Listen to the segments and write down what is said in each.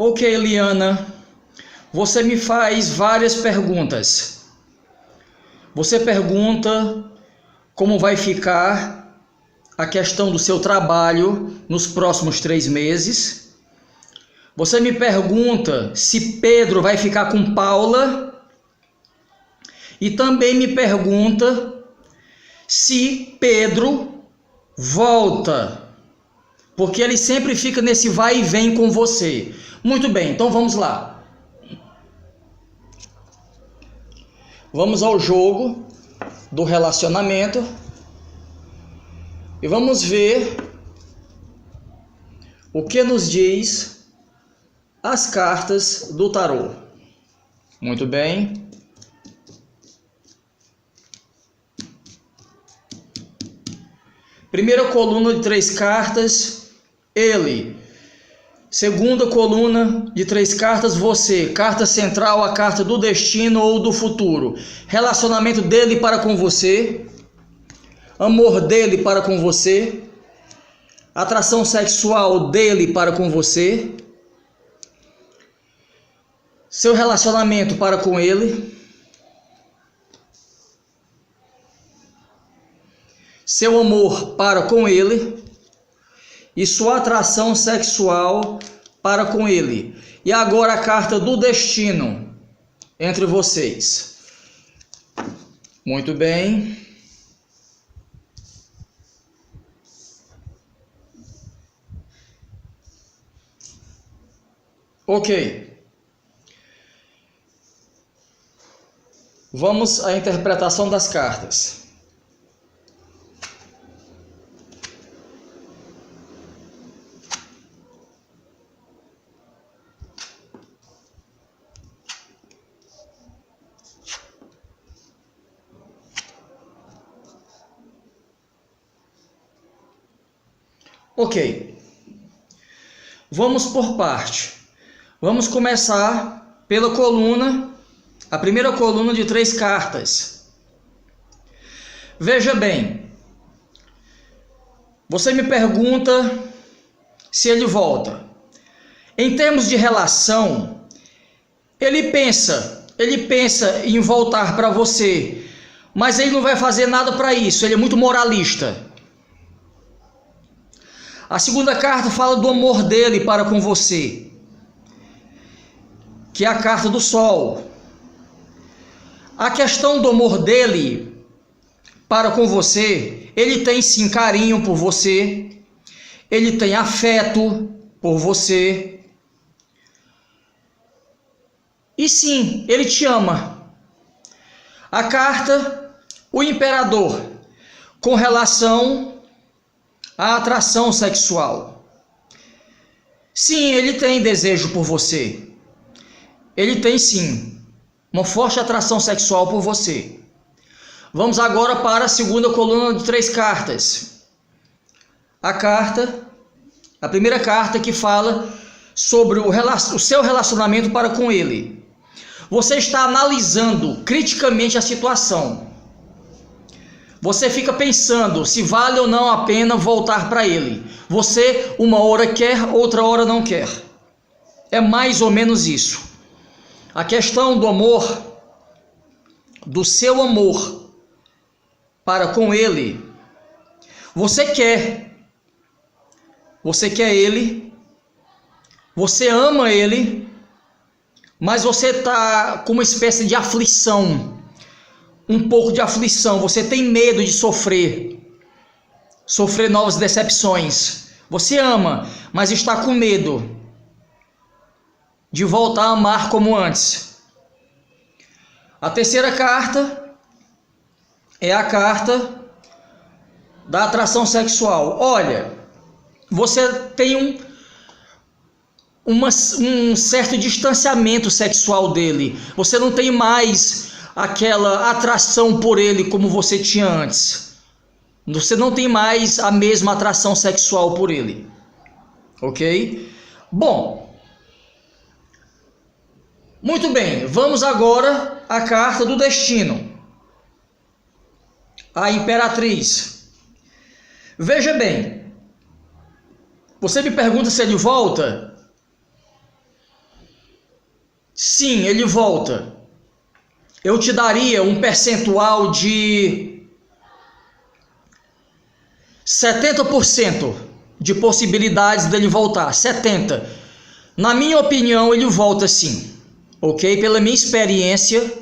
Ok, Liana, você me faz várias perguntas. Você pergunta como vai ficar a questão do seu trabalho nos próximos 3 meses. Você me pergunta se Pedro vai ficar com Paula. E também me pergunta se Pedro volta, porque ele sempre fica nesse vai e vem com você. Muito bem, então vamos lá. Vamos ao jogo do relacionamento e vamos ver o que nos diz as cartas do tarô. Muito bem. Primeira coluna de 3 cartas, ele. Segunda coluna de 3 cartas, você. Carta central, a carta do destino ou do futuro. Relacionamento dele para com você. Amor dele para com você. Atração sexual dele para com você. Seu relacionamento para com ele. Seu amor para com ele e sua atração sexual para com ele. E agora a carta do destino entre vocês. Muito bem. Ok. Vamos à interpretação das cartas. Ok, vamos por parte. Vamos começar pela coluna, a primeira coluna de 3 cartas. Veja bem, você me pergunta se ele volta. Em termos de relação, ele pensa em voltar para você, mas ele não vai fazer nada para isso, ele é muito moralista. A segunda carta fala do amor dele para com você, que é a carta do Sol. A questão do amor dele para com você, ele tem sim carinho por você, ele tem afeto por você, e sim, ele te ama. A carta, o Imperador, com relação a atração sexual. Sim, ele tem desejo por você. Ele tem sim uma forte atração sexual por você. Vamos agora para a segunda coluna de 3 cartas. A primeira carta que fala sobre o seu relacionamento para com ele. Você está analisando criticamente a situação. Você fica pensando se vale ou não a pena voltar para ele. Você uma hora quer, outra hora não quer. É mais ou menos isso. A questão do amor, do seu amor para com ele. Você quer ele, você ama ele, mas você está com uma espécie de aflição. Um pouco de aflição, você tem medo de sofrer novas decepções. Você ama, mas está com medo de voltar a amar como antes. A terceira carta é a carta da atração sexual. Olha, você tem um certo distanciamento sexual dele. Você não tem mais aquela atração por ele como você tinha antes. Você não tem mais a mesma atração sexual por ele. Ok? Bom, muito bem. Vamos agora à carta do destino. A Imperatriz. Veja bem, você me pergunta se ele volta. Sim, ele volta. Eu te daria um percentual de 70% de possibilidades dele voltar. 70%. Na minha opinião, ele volta sim. Ok? Pela minha experiência,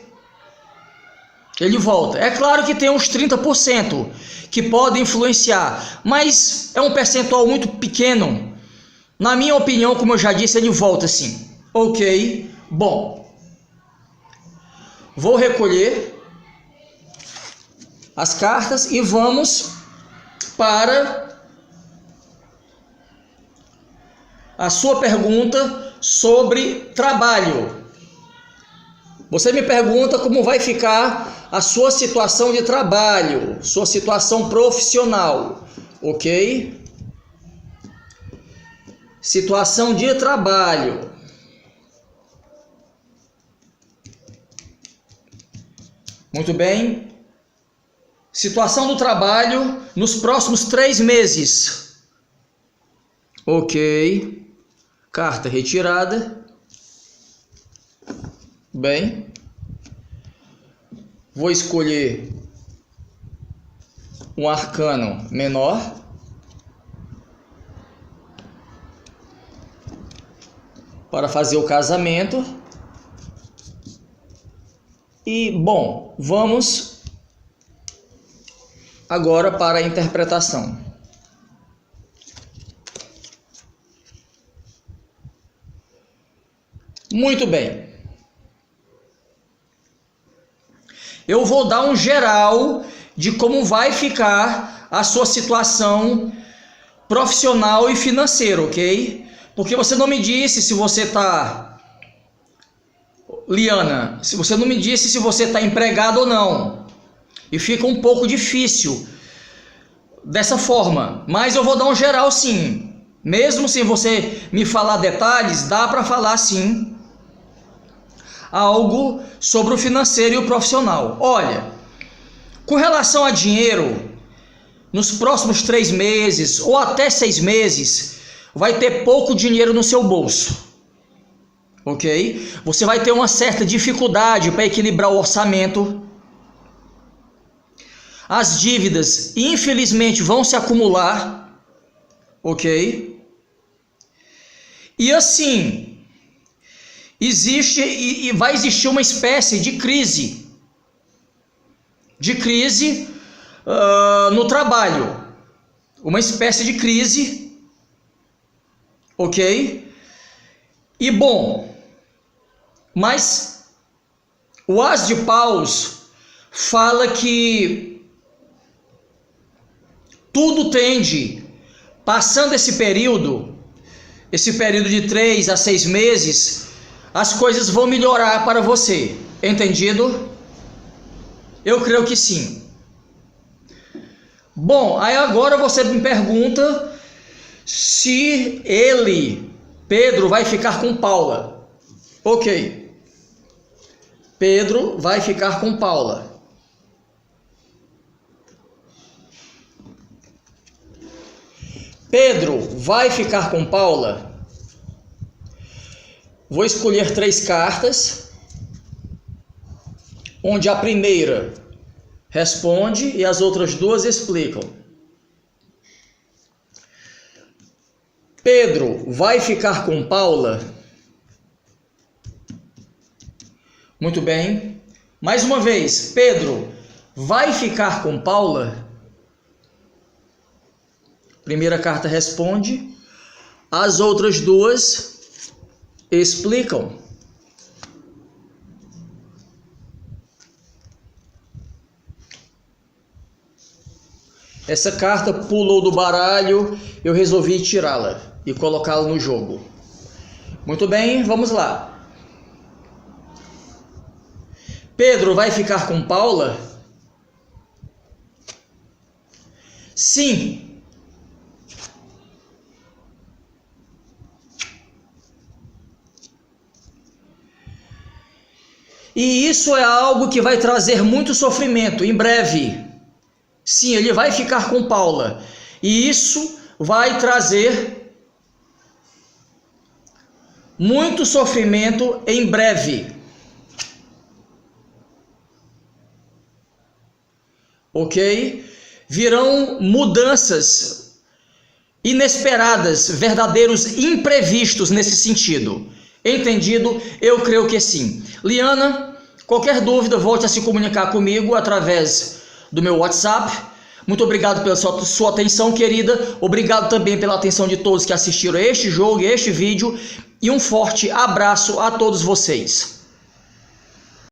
ele volta. É claro que tem uns 30% que podem influenciar, mas é um percentual muito pequeno. Na minha opinião, como eu já disse, ele volta sim. Ok? Bom, vou recolher as cartas e vamos para a sua pergunta sobre trabalho. Você me pergunta como vai ficar a sua situação de trabalho, sua situação profissional, ok? Situação de trabalho. Muito bem. Situação do trabalho nos próximos 3 meses. Ok. Carta retirada. Bem. Vou escolher um arcano menor. Para fazer o casamento. E, bom, vamos agora para a interpretação. Muito bem. Eu vou dar um geral de como vai ficar a sua situação profissional e financeira, ok? Porque você não me disse se você está... Liana, se você não me disse se você está empregado ou não. E fica um pouco difícil dessa forma. Mas eu vou dar um geral sim. Mesmo sem você me falar detalhes, dá para falar sim algo sobre o financeiro e o profissional. Olha, com relação a dinheiro, nos próximos 3 meses ou até 6 meses, vai ter pouco dinheiro no seu bolso. Ok? Você vai ter uma certa dificuldade para equilibrar o orçamento. As dívidas, infelizmente, vão se acumular. Ok? E assim, existe e vai existir uma espécie de crise. No trabalho. Uma espécie de crise. Ok? E bom... Mas o As de Paus fala que tudo tende, passando esse período de 3 a 6 meses, as coisas vão melhorar para você. Entendido? Eu creio que sim. Bom, aí agora você me pergunta se ele, Pedro, vai ficar com Paula. Ok. Pedro vai ficar com Paula. Pedro vai ficar com Paula? Vou escolher 3 cartas, onde a primeira responde e as outras 2 explicam. Pedro vai ficar com Paula? Muito bem. Mais uma vez, Pedro vai ficar com Paula? Primeira carta responde, as outras 2 explicam. Essa carta pulou do baralho, eu resolvi tirá-la e colocá-la no jogo. Muito bem, vamos lá. Pedro vai ficar com Paula? Sim. E isso é algo que vai trazer muito sofrimento em breve. Sim, ele vai ficar com Paula. E isso vai trazer muito sofrimento em breve. Ok? Virão mudanças inesperadas, verdadeiros imprevistos nesse sentido. Entendido? Eu creio que sim. Liana, qualquer dúvida, volte a se comunicar comigo através do meu WhatsApp. Muito obrigado pela sua atenção, querida. Obrigado também pela atenção de todos que assistiram a este jogo e este vídeo. E um forte abraço a todos vocês.